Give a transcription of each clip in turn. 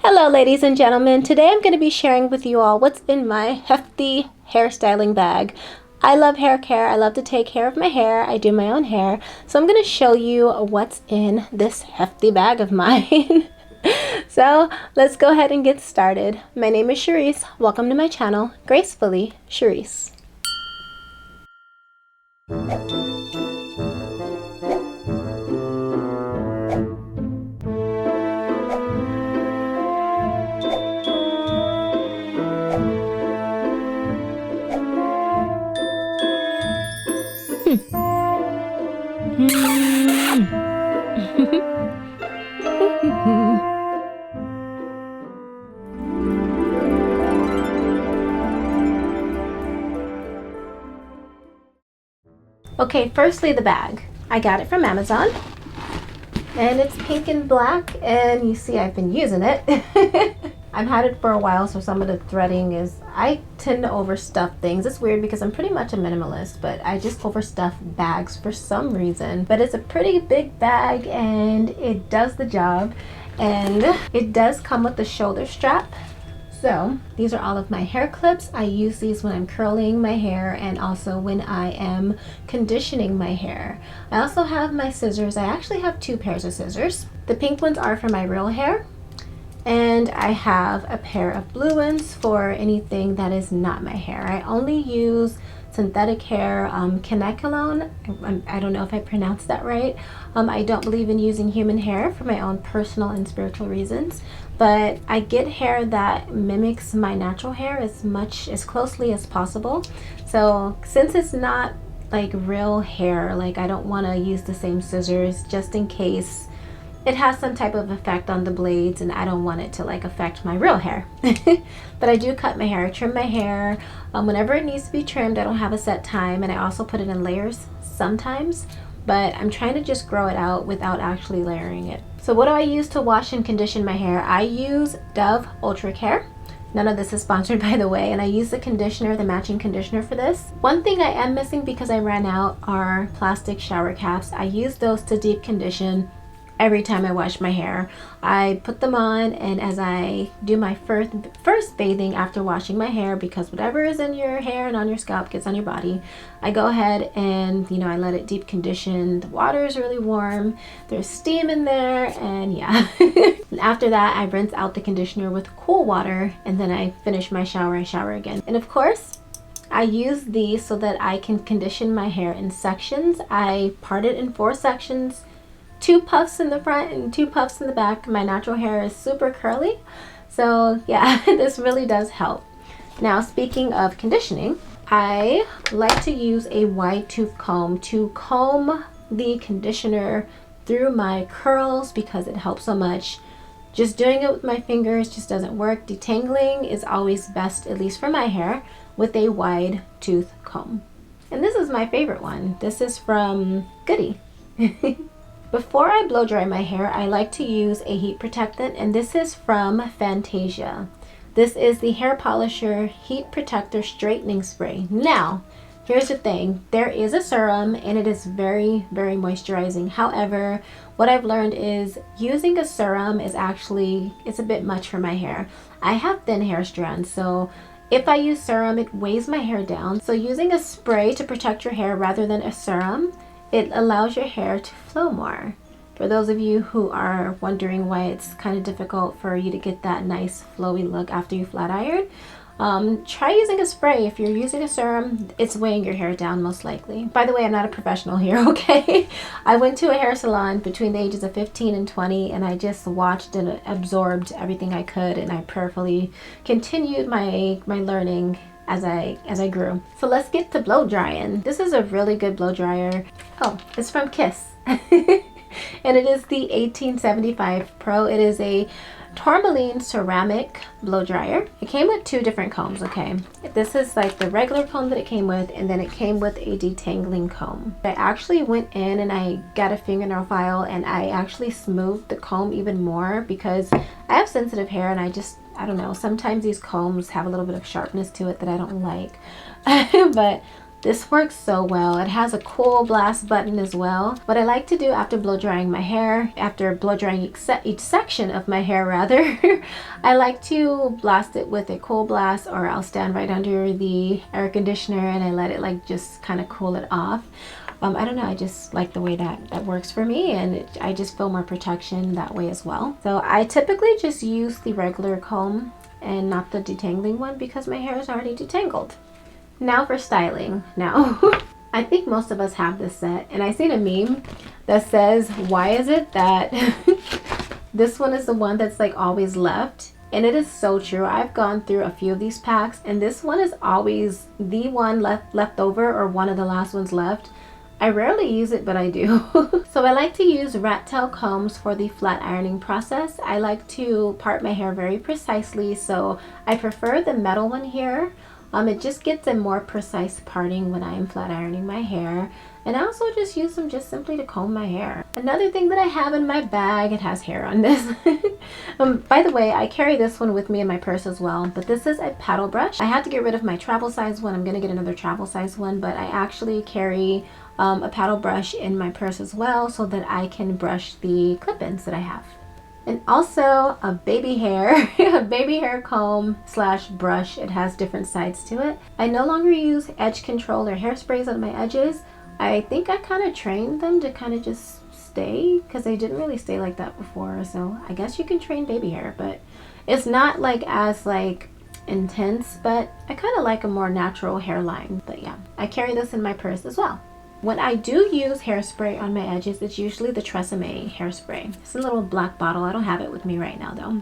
Hello ladies and gentlemen, today I'm going to be sharing with you all what's in my hefty hairstyling bag. I love hair care, I love to take care of my hair, I do my own hair, so I'm going to show you what's in this hefty bag of mine. So let's go ahead and get started. My name is Charrese, welcome to my channel, Gracefully Charrese. Okay, firstly the bag. I got it from Amazon and it's pink and black, and you see I've been using it. I've had it for a while, so some of the threading is, I tend to overstuff things. It's weird because I'm pretty much a minimalist, but I just overstuff bags for some reason. But it's a pretty big bag and it does the job, and it does come with the shoulder strap. So these are all of my hair clips. I use these when I'm curling my hair and also when I am conditioning my hair. I also have my scissors. I actually have two pairs of scissors. The pink ones are for my real hair, and I have a pair of blue ones for anything that is not my hair. I only use synthetic hair, Kinecalone. I don't know if I pronounced that right. I don't believe in using human hair for my own personal and spiritual reasons, but I get hair that mimics my natural hair as closely as possible. So since it's not like real hair, like I don't want to use the same scissors just in case it has some type of effect on the blades, and I don't want it to like affect my real hair. But I do cut my hair, trim my hair whenever it needs to be trimmed. I don't have a set time, and I also put it in layers sometimes, but I'm trying to just grow it out without actually layering it. So what do I use to wash and condition my hair? I use Dove Ultra Care. None of this is sponsored, by the way, and I use the conditioner, the matching conditioner for this. One thing I am missing because I ran out are plastic shower caps. I use those to deep condition every time I wash my hair. I put them on, and as I do my first bathing after washing my hair, because whatever is in your hair and on your scalp gets on your body, I go ahead and I let it deep condition. The water is really warm, there's steam in there, and yeah. And after that I rinse out the conditioner with cool water, and then I finish my shower and shower again. And of course I use these so that I can condition my hair in sections. I part it in 4 sections, 2 puffs in the front and 2 puffs in the back. My natural hair is super curly, so yeah, this really does help. Now, speaking of conditioning, I like to use a wide tooth comb to comb the conditioner through my curls because it helps so much. Just doing it with my fingers just doesn't work. Detangling is always best, at least for my hair, with a wide tooth comb. And this is my favorite one. This is from Goody. Before I blow dry my hair, I like to use a heat protectant, and this is from Fantasia. This is the Hair Polisher Heat Protector Straightening Spray. Now, here's the thing. There is a serum, and it is very, very moisturizing. However, what I've learned is using a serum is actually, it's a bit much for my hair. I have thin hair strands, so if I use serum, it weighs my hair down. So using a spray to protect your hair rather than a serum, it allows your hair to flow more. For those of you who are wondering why it's kind of difficult for you to get that nice flowy look after you flat iron, try using a spray. If you're using a serum, it's weighing your hair down most likely. By the way, I'm not a professional here, okay? I went to a hair salon between the ages of 15 and 20, and I just watched and absorbed everything I could, and I prayerfully continued my learning as I grew. So let's get to blow drying. This is a really good blow dryer. Oh, it's from Kiss. And it is the 1875 Pro. It is a tourmaline ceramic blow dryer. It came with 2 different combs, okay? This is like the regular comb that it came with, and then it came with a detangling comb. I actually went in and I got a fingernail file, and I actually smoothed the comb even more because I have sensitive hair, and I don't know, sometimes these combs have a little bit of sharpness to it that I don't like. But This works so well. It has a cool blast button as well. What I like to do after blow drying my hair, after blow drying each section of my hair rather, I like to blast it with a cool blast, or I'll stand right under the air conditioner and I let it like just kind of cool it off. I don't know, I just like the way that works for me, and I just feel more protection that way as well. So I typically just use the regular comb and not the detangling one because my hair is already detangled. Now for styling. Now, I think most of us have this set, and I seen a meme that says, why is it that this one is the one that's like always left? And it is so true. I've gone through a few of these packs, and this one is always the one left over, or one of the last ones left. I rarely use it, but I do. So I like to use rat tail combs for the flat ironing process. I like to part my hair very precisely, so I prefer the metal one here. It just gets a more precise parting when I am flat ironing my hair. And I also just use them just simply to comb my hair. Another thing that I have in my bag, it has hair on this. By the way, I carry this one with me in my purse as well, but this is a paddle brush. I had to get rid of my travel size one. I'm gonna get another travel size one, but I actually carry a paddle brush in my purse as well so that I can brush the clip-ins that I have. And also a baby hair, a baby hair comb slash brush. It has different sides to it. I no longer use edge control or hairsprays on my edges. I think I kind of trained them to kind of just stay, because they didn't really stay like that before. So I guess you can train baby hair, but it's not like as like intense, but I kind of like a more natural hairline. But yeah, I carry this in my purse as well. When I do use hairspray on my edges, it's usually the Tresemme hairspray. It's a little black bottle. I don't have it with me right now though.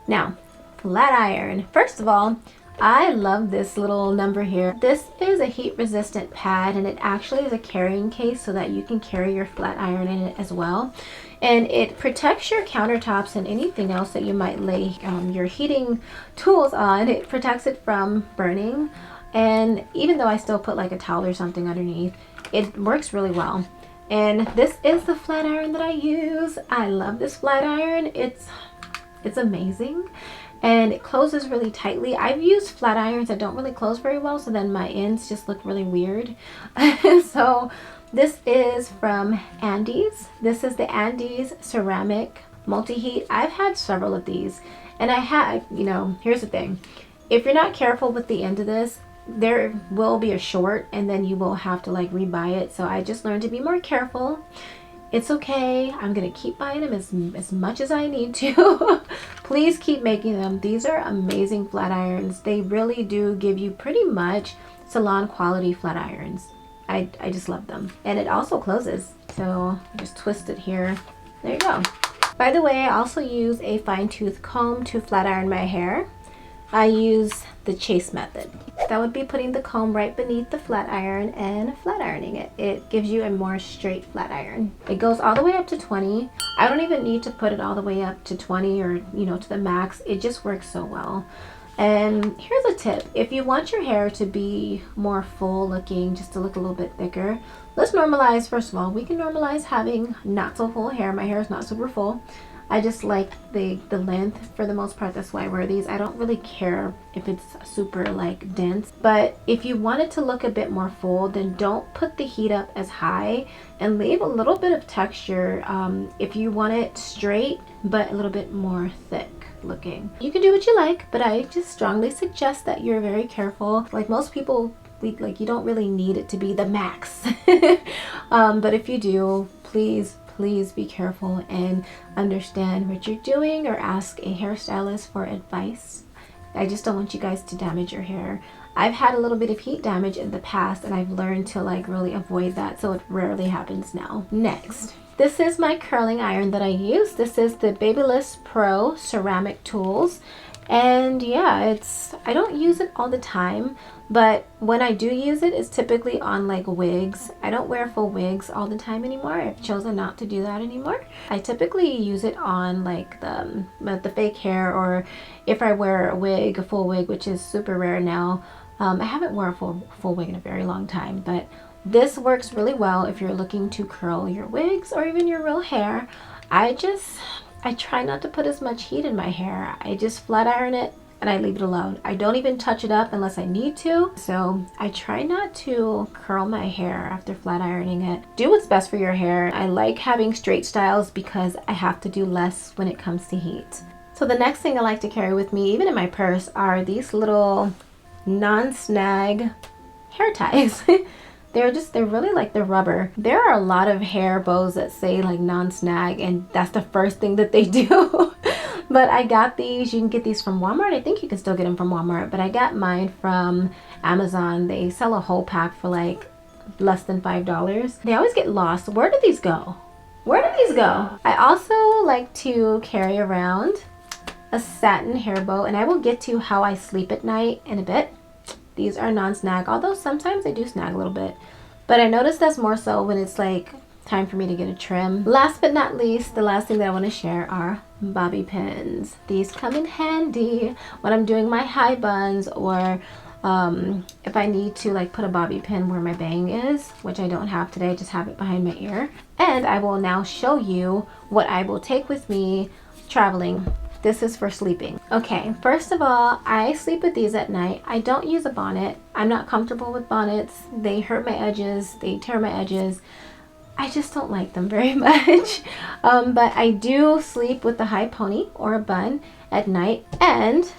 Now, flat iron. First of all, I love this little number here. This is a heat resistant pad, and it actually is a carrying case so that you can carry your flat iron in it as well. And it protects your countertops and anything else that you might lay your heating tools on. It protects it from burning. And even though I still put like a towel or something underneath, it works really well. And this is the flat iron that I use. I love this flat iron. It's amazing, and it closes really tightly. I've used flat irons that don't really close very well, so then my ends just look really weird. So this is from Andes. This is the Andes ceramic multi-heat. I've had several of these, and I have, you know, here's the thing. If you're not careful with the end of this, there will be a short, and then you will have to like rebuy it. So I just learned to be more careful. It's okay. I'm gonna keep buying them as much as I need to. Please keep making them. These are amazing flat irons. They really do give you pretty much salon quality flat irons. I just love them. And it also closes, so just twist it here. There you go. By the way, I also use a fine tooth comb to flat iron my hair. I use the chase method. That would be putting the comb right beneath the flat iron and flat ironing it. It gives you a more straight flat iron. It goes all the way up to 20. I don't even need to put it all the way up to 20 or, you know, to the max. It just works so well. And here's a tip. If you want your hair to be more full looking, just to look a little bit thicker, let's normalize. First of all, we can normalize having not so full hair. My hair is not super full. I just like the length for the most part. That's why I wear these. I don't really care if it's super like dense, but if you want it to look a bit more full, then don't put the heat up as high and leave a little bit of texture. If you want it straight but a little bit more thick looking, you can do what you like, but I just strongly suggest that you're very careful. Like most people, you don't really need it to be the max. But if you do, please be careful and understand what you're doing, or ask a hairstylist for advice. I just don't want you guys to damage your hair. I've had a little bit of heat damage in the past, and I've learned to like really avoid that, so it rarely happens now. Next, this is my curling iron that I use. This is the Babyliss Pro ceramic tools. And yeah, I don't use it all the time, but when I do use it, it's typically on like wigs. I don't wear full wigs all the time anymore. I've chosen not to do that anymore. I typically use it on like the fake hair, or if I wear a wig, a full wig, which is super rare now. I haven't worn a full wig in a very long time, but this works really well if you're looking to curl your wigs or even your real hair. I try not to put as much heat in my hair. I just flat iron it and I leave it alone. I don't even touch it up unless I need to. So I try not to curl my hair after flat ironing it. Do what's best for your hair. I like having straight styles because I have to do less when it comes to heat. So the next thing I like to carry with me, even in my purse, are these little non-snag hair ties. They're really like the rubber. There are a lot of hair bows that say like non-snag, and that's the first thing that they do. But I got these. You can get these from Walmart. I think you can still get them from Walmart, but I got mine from Amazon. They sell a whole pack for like less than $5. They always get lost. Where do these go? Where do these go? I also like to carry around a satin hair bow, and I will get to how I sleep at night in a bit. These are non-snag, although sometimes they do snag a little bit. But I notice that's more so when it's like time for me to get a trim. Last but not least, the last thing that I want to share are bobby pins. These come in handy when I'm doing my high buns, or if I need to like put a bobby pin where my bang is, which I don't have today, just have it behind my ear. And I will now show you what I will take with me traveling. This is for sleeping. Okay, first of all, I sleep with these at night. I don't use a bonnet. I'm not comfortable with bonnets. They hurt my edges, they tear my edges. I just don't like them very much. But I do sleep with the high pony or a bun at night, and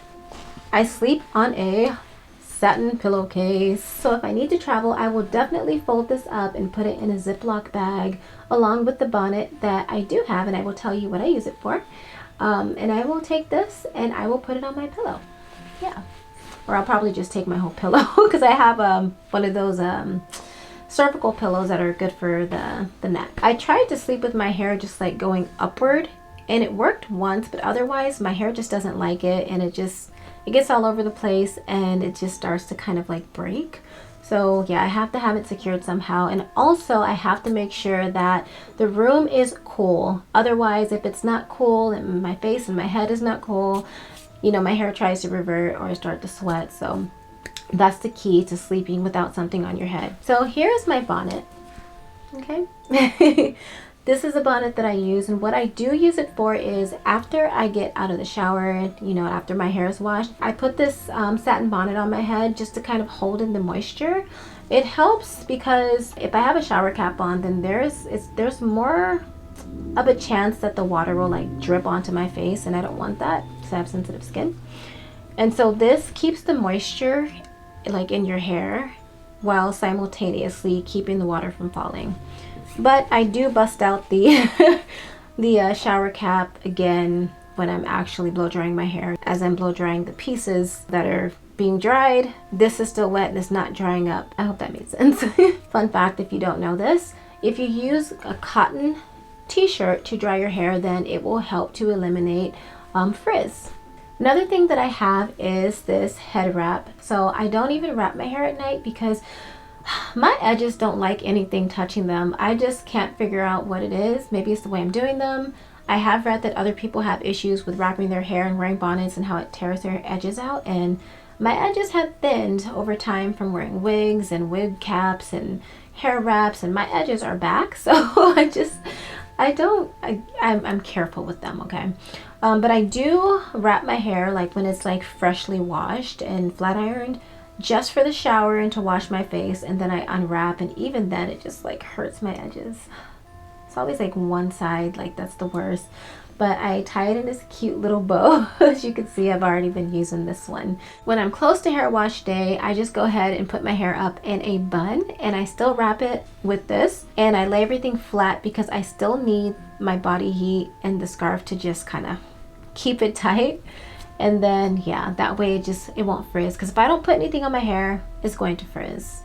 I sleep on a satin pillowcase. So if I need to travel, I will definitely fold this up and put it in a Ziploc bag along with the bonnet that I do have, and I will tell you what I use it for. And I will take this and I will put it on my pillow. Yeah. Or I'll probably just take my whole pillow because I have one of those cervical pillows that are good for the neck. I tried to sleep with my hair just like going upward, and it worked once, but otherwise my hair just doesn't like it, and it gets all over the place, and it just starts to kind of like break. So yeah, I have to have it secured somehow. And also I have to make sure that the room is cool. Otherwise, if it's not cool and my face and my head is not cool, you know, my hair tries to revert or start to sweat. So that's the key to sleeping without something on your head. So here's my bonnet. Okay. This is a bonnet that I use, and what I do use it for is after I get out of the shower, you know, after my hair is washed, I put this satin bonnet on my head just to kind of hold in the moisture. It helps because if I have a shower cap on, then there's more of a chance that the water will like drip onto my face, and I don't want that because I have sensitive skin. And so this keeps the moisture like in your hair while simultaneously keeping the water from falling. But I do bust out the the shower cap again when I'm actually blow drying my hair. As I'm blow drying the pieces that are being dried, this is still wet and it's not drying up. I hope that made sense. Fun fact, if you don't know this, if you use a cotton t-shirt to dry your hair, then it will help to eliminate frizz. Another thing that I have is this head wrap. So I don't even wrap my hair at night because my edges don't like anything touching them. I just can't figure out what it is. Maybe it's the way I'm doing them. I have read that other people have issues with wrapping their hair and wearing bonnets and how it tears their edges out, and my edges have thinned over time from wearing wigs and wig caps and hair wraps, and my edges are back. So I'm careful with them, okay? But I do wrap my hair like when it's like freshly washed and flat ironed, just for the shower and to wash my face, and then I unwrap, and even then it just like hurts my edges. It's always like one side, like that's the worst. But I tie it in this cute little bow. As you can see, I've already been using this one. When I'm close to hair wash day, I just go ahead and put my hair up in a bun, and I still wrap it with this, and I lay everything flat because I still need my body heat and the scarf to just kind of keep it tight. And then yeah, that way it won't frizz, because if I don't put anything on my hair, it's going to frizz.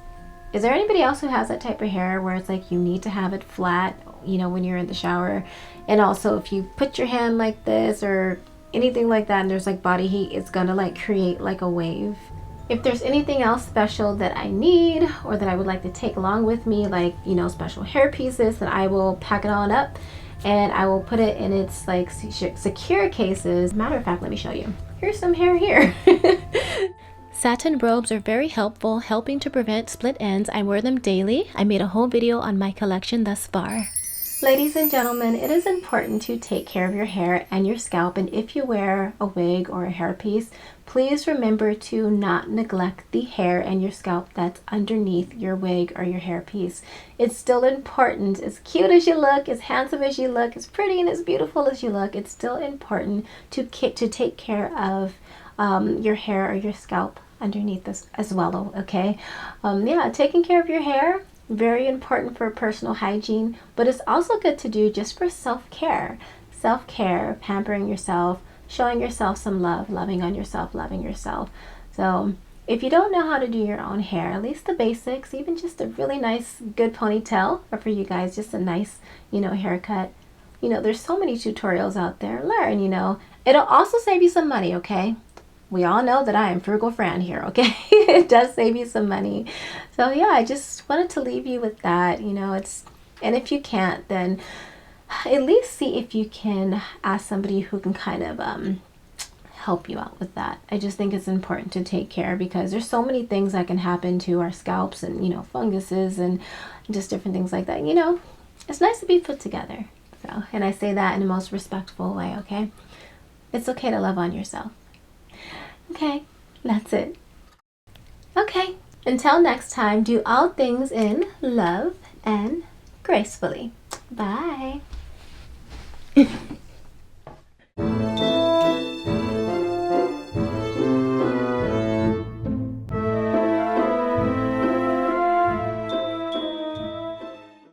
Is there anybody else who has that type of hair where it's like you need to have it flat, you know, when you're in the shower? And also if you put your hand like this or anything like that and there's like body heat, it's gonna like create like a wave. If there's anything else special that I need or that I would like to take along with me, like, you know, special hair pieces, then I will pack it on up and I will put it in its like secure cases. Matter of fact, let me show you. Here's some hair here. Satin robes are very helpful, helping to prevent split ends. I wear them daily. I made a whole video on my collection thus far. Ladies and gentlemen, it is important to take care of your hair and your scalp, and if you wear a wig or a hairpiece, please remember to not neglect the hair and your scalp that's underneath your wig or your hairpiece. It's still important. As cute as you look, as handsome as you look, as pretty and as beautiful as you look, it's still important to take care of your hair or your scalp underneath this as well, okay? Yeah, taking care of your hair, very important for personal hygiene, but it's also good to do just for self-care. Self-care, pampering yourself, showing yourself some love, loving on yourself, loving yourself. So if you don't know how to do your own hair, at least the basics, even just a really nice, good ponytail, or for you guys, just a nice, haircut. There's so many tutorials out there. Learn, It'll also save you some money, okay? We all know that I am frugal Fran here, okay? It does save you some money. So yeah, I just wanted to leave you with that. And if you can't, then at least see if you can ask somebody who can kind of help you out with that. I just think it's important to take care because there's so many things that can happen to our scalps and, funguses and just different things like that. It's nice to be put together. So, and I say that in the most respectful way, okay? It's okay to love on yourself. Okay, that's it. Okay, until next time, do all things in love and gracefully. Bye.